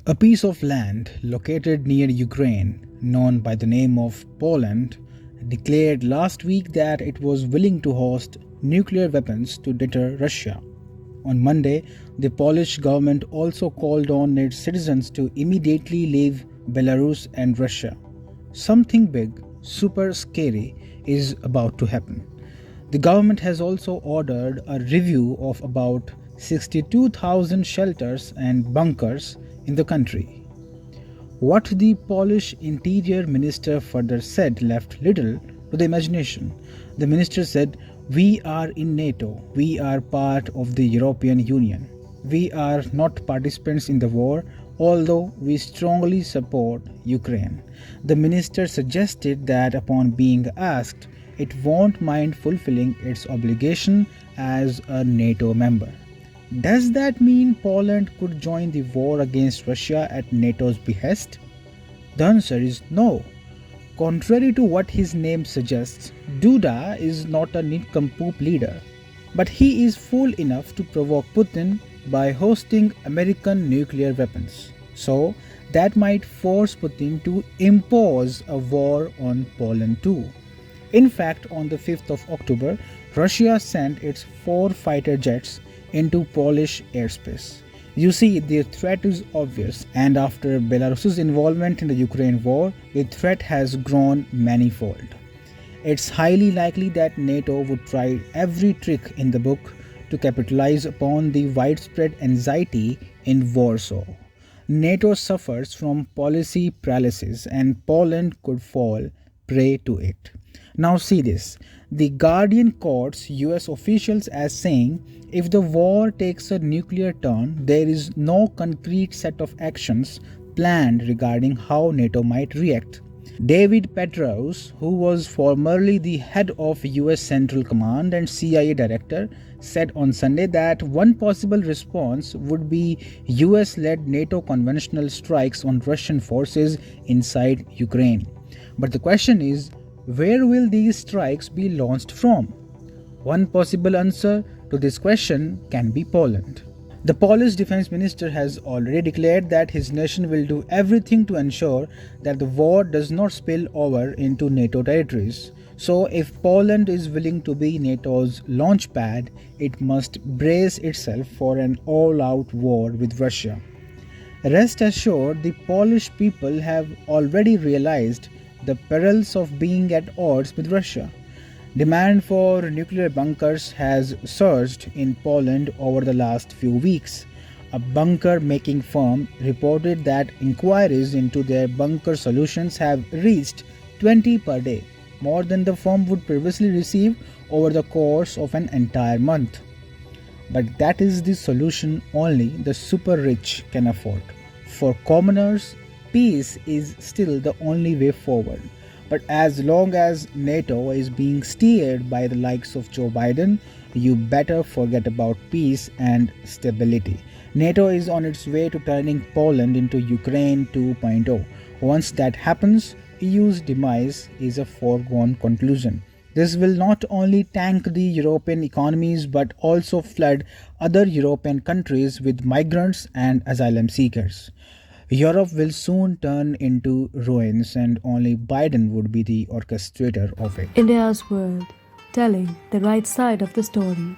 A piece of land located near Ukraine, known by the name of Poland, declared last week that it was willing to host nuclear weapons to deter Russia. On Monday, the Polish government also called on its citizens to immediately leave Belarus and Russia. Something big, super scary, is about to happen. The government has also ordered a review of about 62,000 shelters and bunkers in the country. What the Polish interior minister further said left little to the imagination. The minister said, "We are in NATO, we are part of the European Union. We are not participants in the war, although we strongly support Ukraine." The minister suggested that upon being asked, it won't mind fulfilling its obligation as a NATO member. Does that mean Poland could join the war against Russia at NATO's behest? The answer is no. Contrary to what his name suggests, Duda is not a nincompoop leader, but he is fool enough to provoke Putin by hosting American nuclear weapons. So, that might force Putin to impose a war on Poland too. In fact, on the 5th of October, Russia sent its 4 fighter jets into Polish airspace. You see, the threat is obvious, and after Belarus's involvement in the Ukraine war, the threat has grown manifold. It's highly likely that NATO would try every trick in the book to capitalize upon the widespread anxiety in Warsaw. NATO suffers from policy paralysis, and Poland could fall prey to it. Now, see this. The Guardian quotes US officials as saying, if the war takes a nuclear turn, there is no concrete set of actions planned regarding how NATO might react. David Petraeus, who was formerly the head of US Central Command and CIA director, said on Sunday that one possible response would be US led NATO conventional strikes on Russian forces inside Ukraine. But the question is, where will these strikes be launched from? One possible answer to this question can be Poland. The Polish defense minister has already declared that his nation will do everything to ensure that the war does not spill over into NATO territories. So, if Poland is willing to be NATO's launchpad, it must brace itself for an all-out war with Russia. Rest assured, the Polish people have already realized the perils of being at odds with Russia. Demand for nuclear bunkers has surged in Poland over the last few weeks. A bunker making firm reported that inquiries into their bunker solutions have reached 20 per day, more than the firm would previously receive over the course of an entire month. But that is the solution only the super rich can afford. For commoners, peace is still the only way forward. But as long as NATO is being steered by the likes of Joe Biden, you better forget about peace and stability. NATO is on its way to turning Poland into Ukraine 2.0. Once that happens, EU's demise is a foregone conclusion. This will not only tank the European economies but also flood other European countries with migrants and asylum seekers. Europe will soon turn into ruins, and only Biden would be the orchestrator of it. India's World, telling the right side of the story.